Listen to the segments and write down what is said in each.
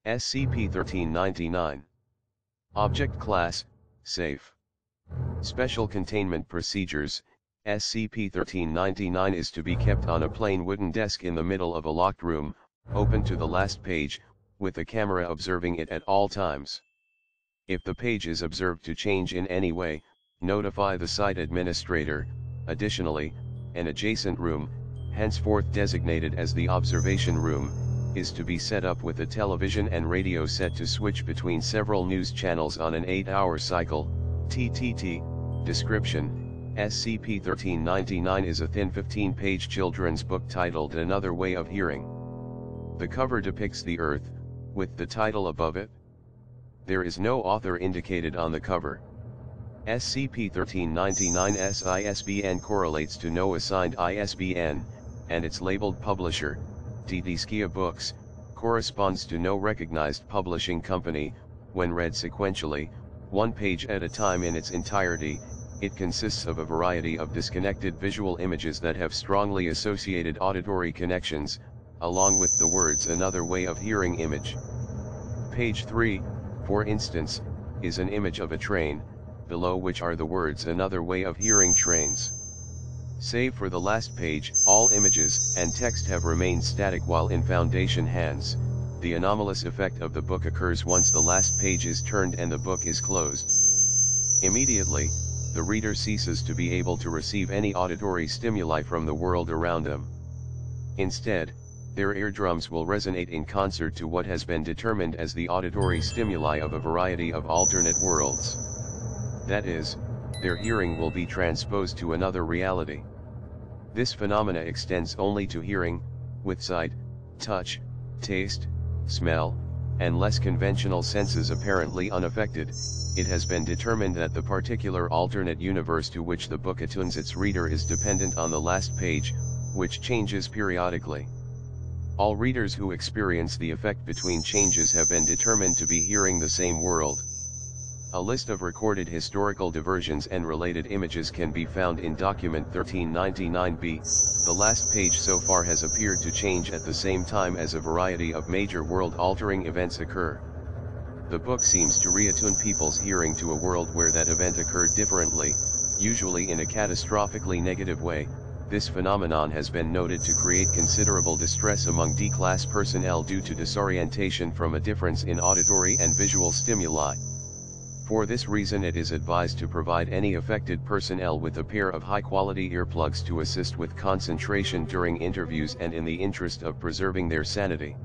SCP-1399. Object Class, Safe. Special Containment Procedures. SCP-1399 is to be kept on a plain wooden desk in the middle of a locked room, open to the last page, with a camera observing it at all times. If the page is observed to change in any way, notify the site administrator. Additionally, an adjacent room, henceforth designated as the observation room, is to be set up with a television and radio set to switch between several news channels on an 8-hour cycle. Ttt Description. SCP-1399 is a thin 15-page children's book titled Another Way of Hearing. The cover depicts the Earth, with the title above it. There is no author indicated on the cover. SCP-1399's ISBN correlates to no assigned ISBN, and its labeled publisher, Ttt Books, corresponds to no recognized publishing company. When read sequentially, one page at a time in its entirety, it consists of a variety of disconnected visual images that have strongly associated auditory connections, along with the words "Another Way of Hearing" image. Page 3, for instance, is an image of a train, below which are the words "Another Way of Hearing Trains." Save for the last page, all images and text have remained static while in Foundation hands. The anomalous effect of the book occurs once the last page is turned and the book is closed. Immediately, the reader ceases to be able to receive any auditory stimuli from the world around them. Instead, their eardrums will resonate in concert to what has been determined as the auditory stimuli of a variety of alternate worlds. That is, their hearing will be transposed to another reality. This phenomena extends only to hearing, with sight, touch, taste, smell, and less conventional senses apparently unaffected. It has been determined that the particular alternate universe to which the book attunes its reader is dependent on the last page, which changes periodically. All readers who experience the effect between changes have been determined to be hearing the same world. A list of recorded historical diversions and related images can be found in Document 1399-B. The last page so far has appeared to change at the same time as a variety of major world-altering events occur. The book seems to reattune people's hearing to a world where that event occurred differently, usually in a catastrophically negative way. This phenomenon has been noted to create considerable distress among D-class personnel due to disorientation from a difference in auditory and visual stimuli. For this reason, it is advised to provide any affected personnel with a pair of high-quality earplugs to assist with concentration during interviews and in the interest of preserving their sanity.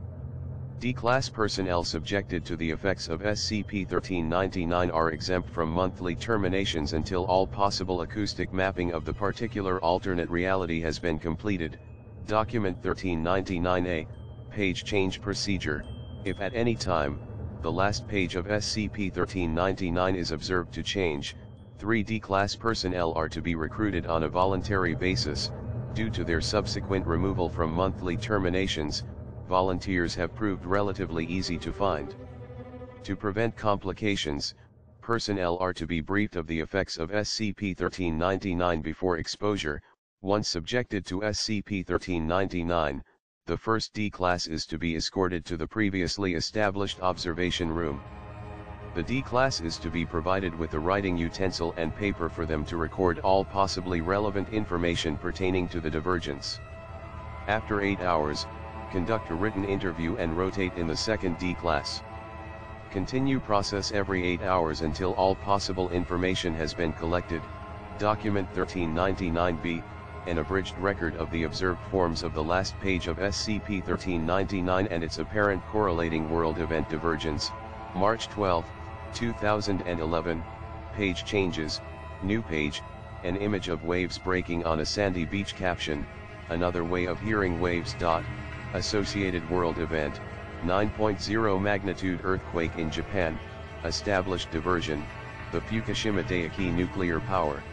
D-class personnel subjected to the effects of SCP-1399 are exempt from monthly terminations until all possible acoustic mapping of the particular alternate reality has been completed. Document 1399-A, Page Change Procedure. If at any time, the last page of SCP-1399 is observed to change, 3 D-class personnel are to be recruited on a voluntary basis. Due to their subsequent removal from monthly terminations, volunteers have proved relatively easy to find. To prevent complications, personnel are to be briefed of the effects of SCP-1399 before exposure. Once subjected to SCP-1399, the first D-class is to be escorted to the previously established observation room. The D-class is to be provided with a writing utensil and paper for them to record all possibly relevant information pertaining to the divergence. After 8 hours, conduct a written interview and rotate in the second D-class. Continue process every 8 hours until all possible information has been collected. Document 1399-B, an abridged record of the observed forms of the last page of SCP-1399 and its apparent correlating world event divergence. March 12, 2011, page changes, new page, an image of waves breaking on a sandy beach. Caption, Another Way of Hearing Waves. Associated world event, 9.0 magnitude earthquake in Japan, established diversion, the Fukushima Daiichi nuclear power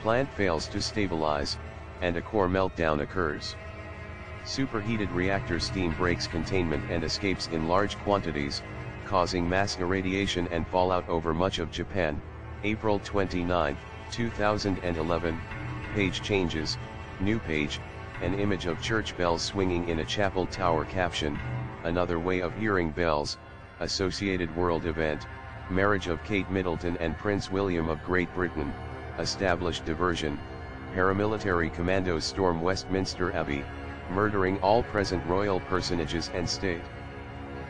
plant fails to stabilize, and a core meltdown occurs. Superheated reactor steam breaks containment and escapes in large quantities, causing mass irradiation and fallout over much of Japan. April 29, 2011, page changes, new page, an image of church bells swinging in a chapel tower. Caption, another way of hearing bells, associated world event, marriage of Kate Middleton and Prince William of Great Britain, established diversion, paramilitary commandos storm Westminster Abbey, murdering all present royal personages and state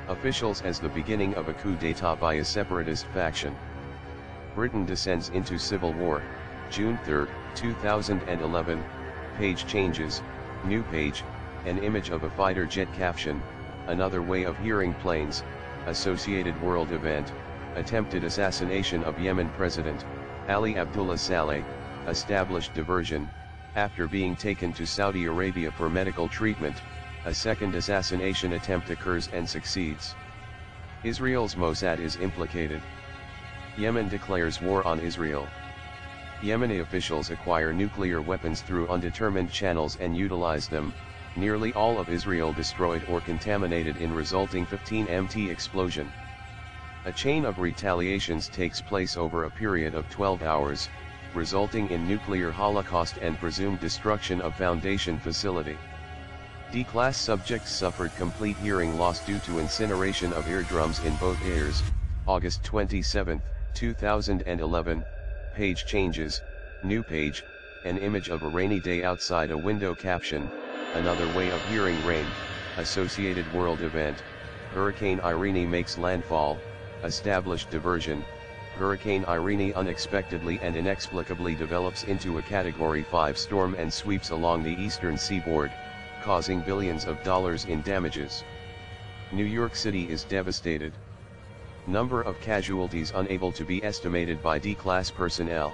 officials as the beginning of a coup d'état by a separatist faction. Britain descends into civil war, June 3, 2011, page changes, new page, an image of a fighter jet caption, another way of hearing planes, associated world event, attempted assassination of Yemen President, Ali Abdullah Saleh, established diversion, after being taken to Saudi Arabia for medical treatment, a second assassination attempt occurs and succeeds. Israel's Mossad is implicated. Yemen declares war on Israel. Yemeni officials acquire nuclear weapons through undetermined channels and utilize them, nearly all of Israel destroyed or contaminated in resulting 15 MT explosion. A chain of retaliations takes place over a period of 12 hours, resulting in nuclear holocaust and presumed destruction of foundation facility. D-class subjects suffered complete hearing loss due to incineration of eardrums in both ears, August 27, 2011, page changes, new page, an image of a rainy day outside a window caption, another way of hearing rain, associated world event, Hurricane Irene makes landfall, established diversion, Hurricane Irene unexpectedly and inexplicably develops into a Category 5 storm and sweeps along the eastern seaboard, causing billions of dollars in damages. New York City is devastated. Number of casualties unable to be estimated by D-class personnel.